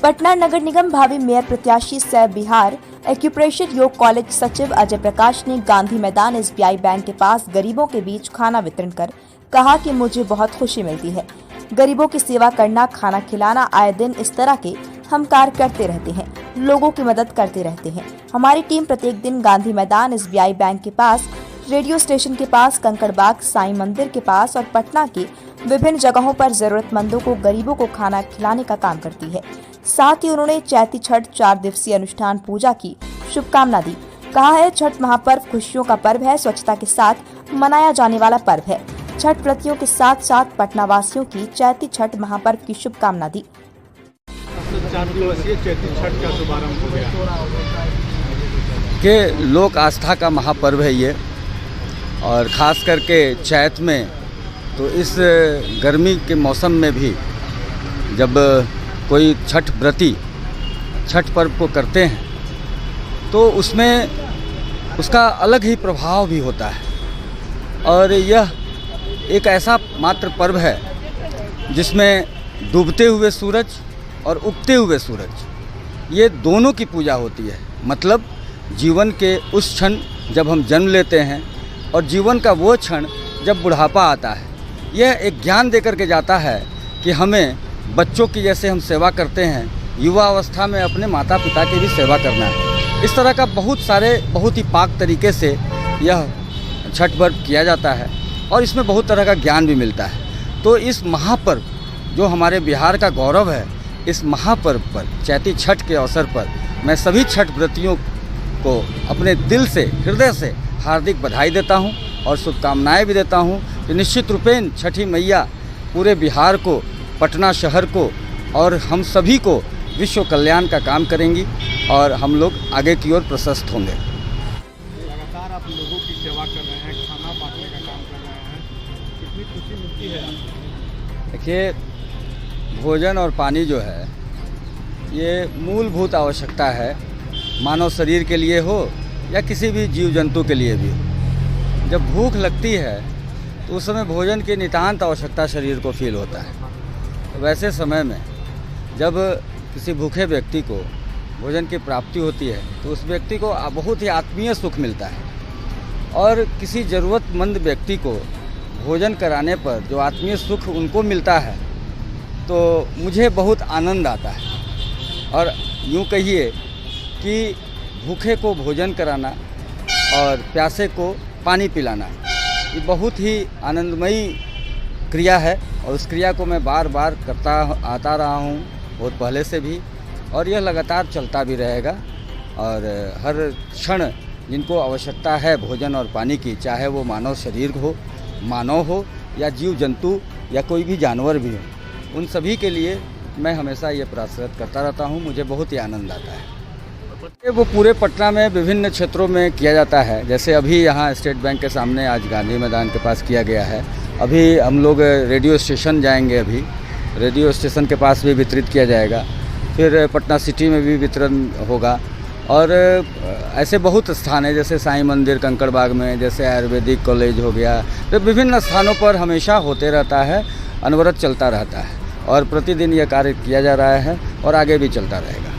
पटना नगर निगम भावी मेयर प्रत्याशी सह बिहार एक्यूप्रेशर योग कॉलेज सचिव अजय प्रकाश ने गांधी मैदान SBI बैंक के पास गरीबों के बीच खाना वितरण कर कहा कि मुझे बहुत खुशी मिलती है। गरीबों की सेवा करना, खाना खिलाना, आए दिन इस तरह के हम कार्य करते रहते हैं, लोगों की मदद करते रहते हैं। हमारी टीम प्रत्येक दिन गांधी मैदान SBI बैंक के पास, रेडियो स्टेशन के पास, कंकड़बाग साईं मंदिर के पास और पटना के विभिन्न जगहों पर जरूरतमंदों को, गरीबों को खाना खिलाने का काम करती है। साथ ही उन्होंने चैती छठ 4 दिवसीय अनुष्ठान पूजा की शुभकामना दी। कहा है, छठ महापर्व खुशियों का पर्व है, स्वच्छता के साथ मनाया जाने वाला पर्व है। छठ व्रतियों के साथ साथ पटना वासियों की चैती छठ महापर्व की शुभकामना दी। 4 दिवसीय चैती छठ का शुभारंभ हो गया कि लोक आस्था का महापर्व है ये, और ख़ास करके चैत में, तो इस गर्मी के मौसम में भी जब कोई छठ व्रती छठ पर्व को करते हैं तो उसमें उसका अलग ही प्रभाव भी होता है। और यह एक ऐसा मात्र पर्व है जिसमें डूबते हुए सूरज और उगते हुए सूरज, ये दोनों की पूजा होती है। मतलब जीवन के उस क्षण जब हम जन्म लेते हैं और जीवन का वो क्षण जब बुढ़ापा आता है, यह एक ज्ञान देकर के जाता है कि हमें बच्चों की जैसे हम सेवा करते हैं, युवा अवस्था में अपने माता पिता की भी सेवा करना है। इस तरह का बहुत ही पाक तरीके से यह छठ पर्व किया जाता है और इसमें बहुत तरह का ज्ञान भी मिलता है। तो इस महापर्व जो हमारे बिहार का गौरव है, इस महापर्व पर, चैती छठ के अवसर पर, मैं सभी छठ व्रतियों को अपने दिल से, हृदय से हार्दिक बधाई देता हूं और शुभकामनाएं भी देता हूं कि निश्चित रूपेण छठी मैया पूरे बिहार को, पटना शहर को और हम सभी को विश्व कल्याण का काम करेंगी और हम लोग आगे की ओर प्रशस्त होंगे। लगातार आप लोगों की सेवा कर रहे हैं, खाना बांटने का काम कर रहे हैं, कितनी खुशी मिलती है? देखिए, भोजन और पानी जो है ये मूलभूत आवश्यकता है, मानव शरीर के लिए हो या किसी भी जीव जंतु के लिए भी। जब भूख लगती है तो उस समय भोजन की नितांत आवश्यकता शरीर को फील होता है। वैसे समय में जब किसी भूखे व्यक्ति को भोजन की प्राप्ति होती है तो उस व्यक्ति को बहुत ही आत्मीय सुख मिलता है, और किसी ज़रूरतमंद व्यक्ति को भोजन कराने पर जो आत्मीय सुख उनको मिलता है तो मुझे बहुत आनंद आता है। और यूँ कहिए कि भूखे को भोजन कराना और प्यासे को पानी पिलाना, ये बहुत ही आनंदमयी क्रिया है और उस क्रिया को मैं बार बार करता आता रहा हूँ बहुत पहले से भी, और यह लगातार चलता भी रहेगा। और हर क्षण जिनको आवश्यकता है भोजन और पानी की, चाहे वो मानव शरीर हो, मानव हो या जीव जंतु या कोई भी जानवर भी हो, उन सभी के लिए मैं हमेशा ये प्रयास करता रहता हूँ। मुझे बहुत ही आनंद आता है। वो पूरे पटना में विभिन्न क्षेत्रों में किया जाता है। जैसे अभी यहाँ स्टेट बैंक के सामने आज गांधी मैदान के पास किया गया है। अभी हम लोग रेडियो स्टेशन जाएंगे, अभी रेडियो स्टेशन के पास भी वितरित किया जाएगा। फिर पटना सिटी में भी वितरण होगा और ऐसे बहुत स्थान है, जैसे साईं मंदिर कंकड़बाग में, जैसे आयुर्वेदिक कॉलेज हो गया। तो विभिन्न स्थानों पर हमेशा होते रहता है, अनवरत चलता रहता है और प्रतिदिन यह कार्य किया जा रहा है और आगे भी चलता रहेगा।